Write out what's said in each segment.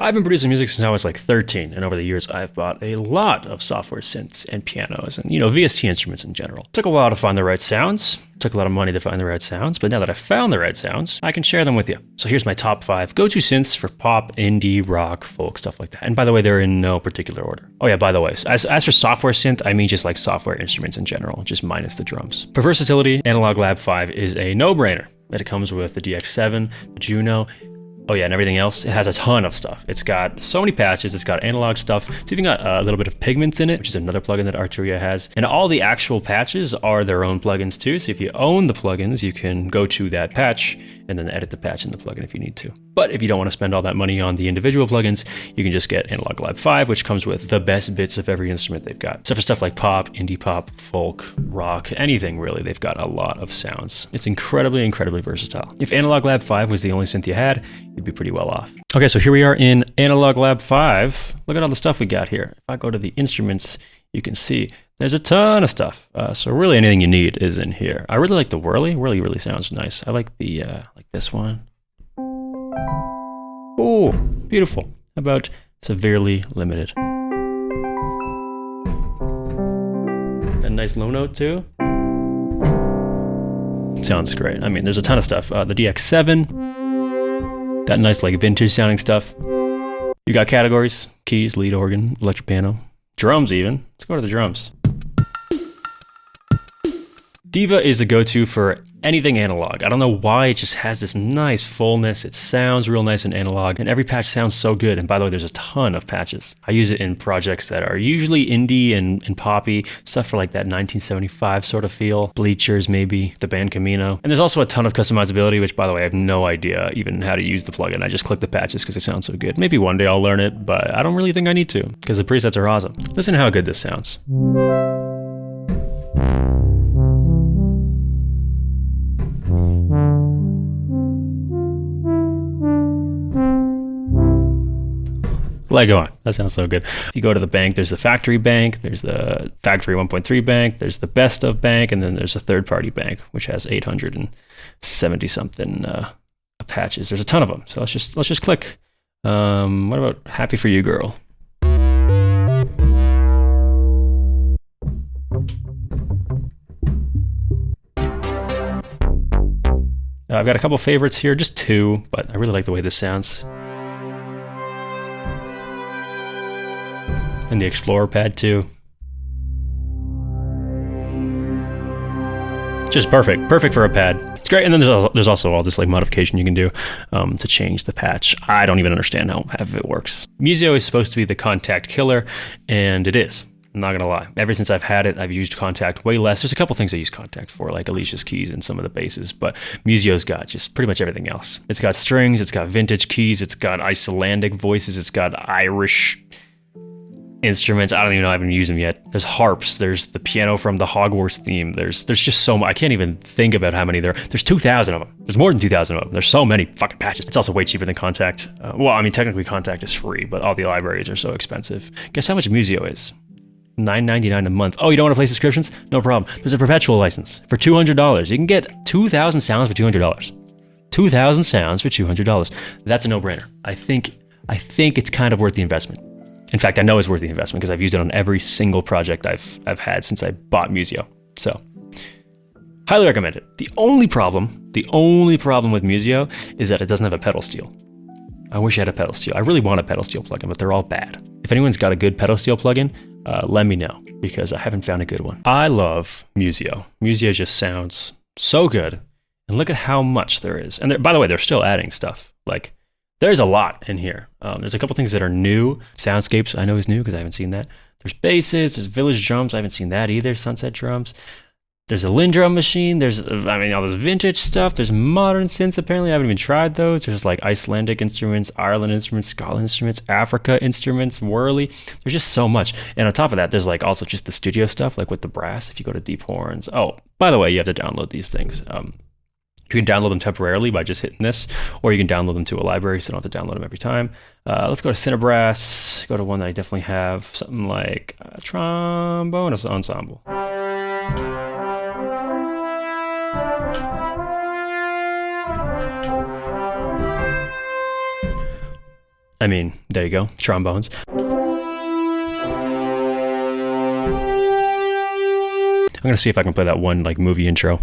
I've been producing music since I was like 13, and over the years I've bought a lot of software synths and pianos and, VST instruments in general. Took a while to find the right sounds, took a lot of money to find the right sounds, but now that I've found the right sounds, I can share them with you. So here's my top 5 go-to synths for pop, indie, rock, folk, stuff like that. And by the way, they're in no particular order. Oh yeah, by the way, as for software synth, I mean just like software instruments in general, just minus the drums. For versatility, Analog Lab 5 is a no-brainer. It comes with the DX7, the Juno, oh yeah, and everything else. It has a ton of stuff. It's got so many patches. It's got analog stuff. It's even got a little bit of pigments in it, which is another plugin that Arturia has. And all the actual patches are their own plugins too. So if you own the plugins, you can go to that patch and then edit the patch in the plugin if you need to. But if you don't want to spend all that money on the individual plugins, you can just get Analog Lab 5, which comes with the best bits of every instrument they've got. So for stuff like pop, indie pop, folk, rock, anything really, they've got a lot of sounds. It's incredibly, incredibly versatile. If Analog Lab 5 was the only synth you had, you'd be pretty well off. Okay, so here we are in Analog Lab 5. Look at all the stuff we got here. If I go to the instruments, you can see there's a ton of stuff. So really anything you need is in here. I really like the whirly. Whirly really sounds nice. I like the like this one. Oh, beautiful. How about severely limited? A nice low note too. Sounds great. I mean, there's a ton of stuff. The DX7, that nice like vintage sounding stuff. You got categories, keys, lead organ, electric piano, drums even. Let's go to the drums. Diva is the go-to for anything analog. I don't know why, it just has this nice fullness. It sounds real nice in analog, and every patch sounds so good. And by the way, there's a ton of patches. I use it in projects that are usually indie and poppy, stuff for like that 1975 sort of feel. Bleachers maybe, the band Camino. And there's also a ton of customizability, which by the way, I have no idea even how to use the plugin. I just click the patches because they sound so good. Maybe one day I'll learn it, but I don't really think I need to because the presets are awesome. Listen to how good this sounds. Lego on. That sounds so good. If you go to the bank, there's the factory bank, there's the factory 1.3 bank, there's the best of bank, and then there's a third-party bank, which has 870 something patches. There's a ton of them. So let's just click. What about Happy for You, Girl? I've got a couple favorites here, just 2, but I really like the way this sounds. And the Explorer pad too. Just perfect for a pad. It's great. And then there's also all this like modification you can do to change the patch. I don't even understand how half of it works. Musio is supposed to be the contact killer, and it is. I'm not gonna lie. Ever since I've had it, I've used Contact way less. There's a couple things I use Contact for, like Alicia's keys and some of the basses, but Musio's got just pretty much everything else. It's got strings, it's got vintage keys, it's got Icelandic voices, it's got Irish instruments. I don't even know, I haven't used them yet. There's harps, there's the piano from the Hogwarts theme. There's just so much. I can't even think about how many there's 2,000 of them. There's more than 2,000 of them. There's so many fucking patches. It's also way cheaper than Contact. Well, I mean, technically Contact is free, but all the libraries are so expensive. Guess how much Musio is? $9.99 a month. Oh, you don't want to play subscriptions? No problem. There's a perpetual license for $200. You can get 2,000 sounds for $200. 2,000 sounds for $200. That's a no-brainer. I think it's kind of worth the investment. In fact, I know it's worth the investment because I've used it on every single project I've had since I bought Musio. So, highly recommend it. The only problem with Musio is that it doesn't have a pedal steel. I wish I had a pedal steel. I really want a pedal steel plugin, but they're all bad. If anyone's got a good pedal steel plugin, let me know because I haven't found a good one. I love Musio. Musio just sounds so good. And look at how much there is. And by the way, they're still adding stuff. Like, there's a lot in here. There's a couple things that are new. Soundscapes, I know is new because I haven't seen that. There's basses, there's village drums. I haven't seen that either, Sunset drums. There's a Linn drum machine. There's, all this vintage stuff. There's modern synths, apparently. I haven't even tried those. There's like Icelandic instruments, Ireland instruments, Scotland instruments, Africa instruments, whirly. There's just so much. And on top of that, there's like also just the studio stuff, like with the brass, if you go to Deep Horns. Oh, by the way, you have to download these things. You can download them temporarily by just hitting this, or you can download them to a library, so you don't have to download them every time. Let's go to Cinebrass, go to one that I definitely have, something like Trombone Ensemble. mean, there you go, trombones. I'm gonna see if I can play that one like movie intro.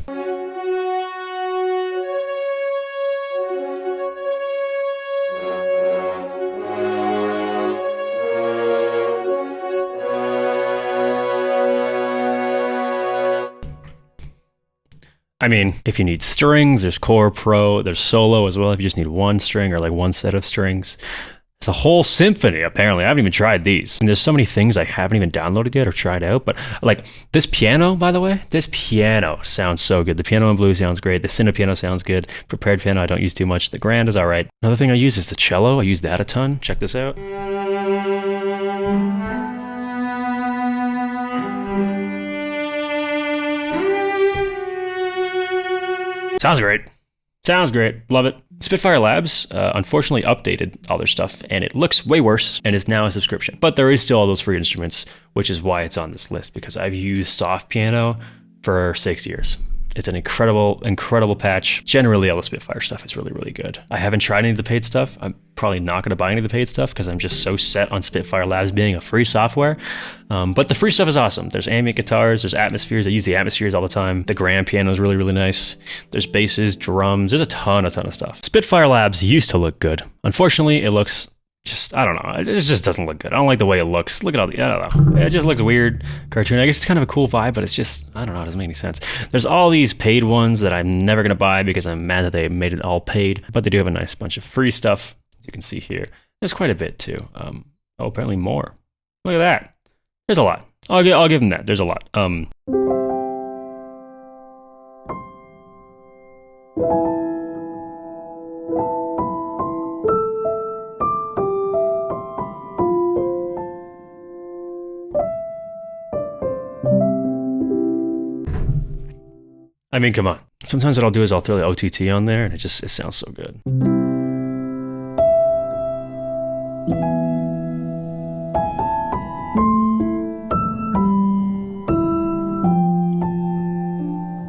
I mean, if you need strings, there's Core Pro, there's solo as well. If you just need one string or like one set of strings, it's a whole symphony, apparently. I haven't even tried these. And there's so many things I haven't even downloaded yet or tried out. But like this piano, by the way, this piano sounds so good. The piano in blue sounds great. The Cine piano sounds good. Prepared piano, I don't use too much. The grand is all right. Another thing I use is the cello. I use that a ton. Check this out. Sounds great. Sounds great. Love it. Spitfire Labs unfortunately updated all their stuff, and it looks way worse and is now a subscription. But there is still all those free instruments, which is why it's on this list, because I've used soft piano for 6 years. It's an incredible, incredible patch. Generally, all the Spitfire stuff is really, really good. I haven't tried any of the paid stuff. I'm probably not going to buy any of the paid stuff because I'm just so set on Spitfire Labs being a free software. But the free stuff is awesome. There's ambient guitars, there's atmospheres. I use the atmospheres all the time. The grand piano is really, really nice. There's basses, drums. There's a ton of stuff. Spitfire Labs used to look good. Unfortunately, it looks just, I don't know, it just doesn't look good. I don't like the way it looks. Look at all the, I don't know. It just looks weird, cartoon. I guess it's kind of a cool vibe, but it's just, I don't know, it doesn't make any sense. There's all these paid ones that I'm never going to buy because I'm mad that they made it all paid, but they do have a nice bunch of free stuff, as you can see here. There's quite a bit too. Oh, apparently more. Look at that. There's a lot. I'll give them that. There's a lot. I mean, come on. Sometimes what I'll do is I'll throw the OTT on there and it sounds so good.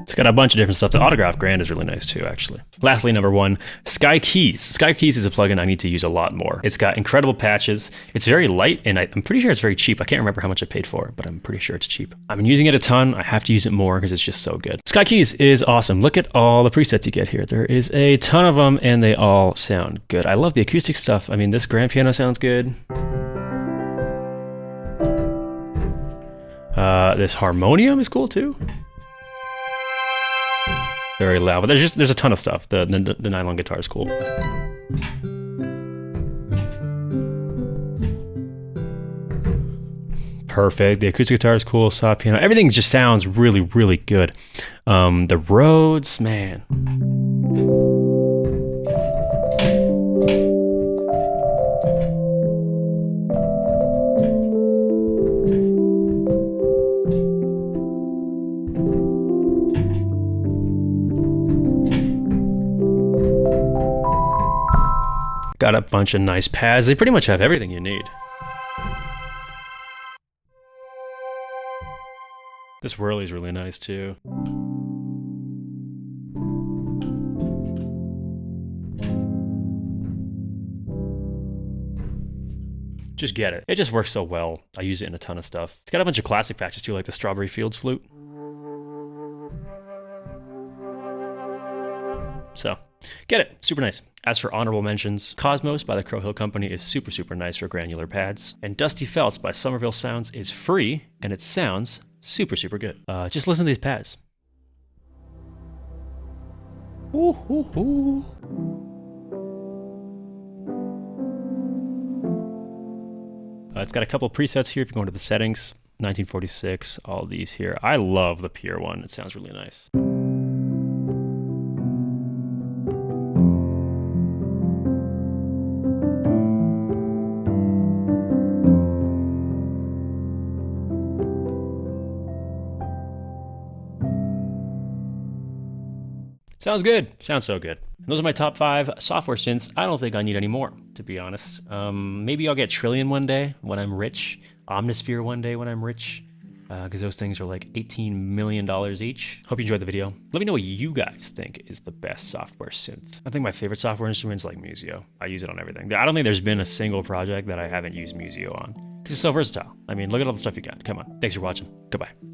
It's got a bunch of different stuff. The autograph grand is really nice too, actually. Lastly, number one, 𝗕𝗘𝗖𝗢𝗓. 𝗕𝗘𝗓𝗓 is a plugin I need to use a lot more. It's got incredible patches. It's very light, and I'm pretty sure it's very cheap. I can't remember how much I paid for it, but I'm pretty sure it's cheap. I've been using it a ton. I have to use it more because it's just so good. 𝗕𝗘𝗓𝗓 is awesome. Look at all the presets you get here. There is a ton of them, and they all sound good. I love the acoustic stuff. I mean, this grand piano sounds good. This harmonium is cool too. Very loud, but there's a ton of stuff. The nylon guitar is cool. Perfect. The acoustic guitar is cool. Soft piano. Everything just sounds really, really good. The Rhodes, man. Got a bunch of nice pads. They pretty much have everything you need. This whirly is really nice too. Just get it. It just works so well. I use it in a ton of stuff. It's got a bunch of classic patches too, like the Strawberry Fields flute. So, get it. Super nice. As for honorable mentions, Cosmos by the Crow Hill Company is super, super nice for granular pads. And Dusty Felts by Somerville Sounds is free, and it sounds super, super good. Just listen to these pads. Ooh, ooh, ooh. It's got a couple presets here if you go into the settings. 1946, all these here. I love the Pier one. It sounds really nice. Sounds good. Sounds so good. And those are my top 5 software synths. I don't think I need any more, to be honest. Maybe I'll get Trillion one day when I'm rich. Omnisphere one day when I'm rich. because those things are like $18 million each. Hope you enjoyed the video. Let me know what you guys think is the best software synth. I think my favorite software instrument is like Musio. I use it on everything. I don't think there's been a single project that I haven't used Musio on, because it's so versatile. I mean, look at all the stuff you got. Come on. Thanks for watching. Goodbye.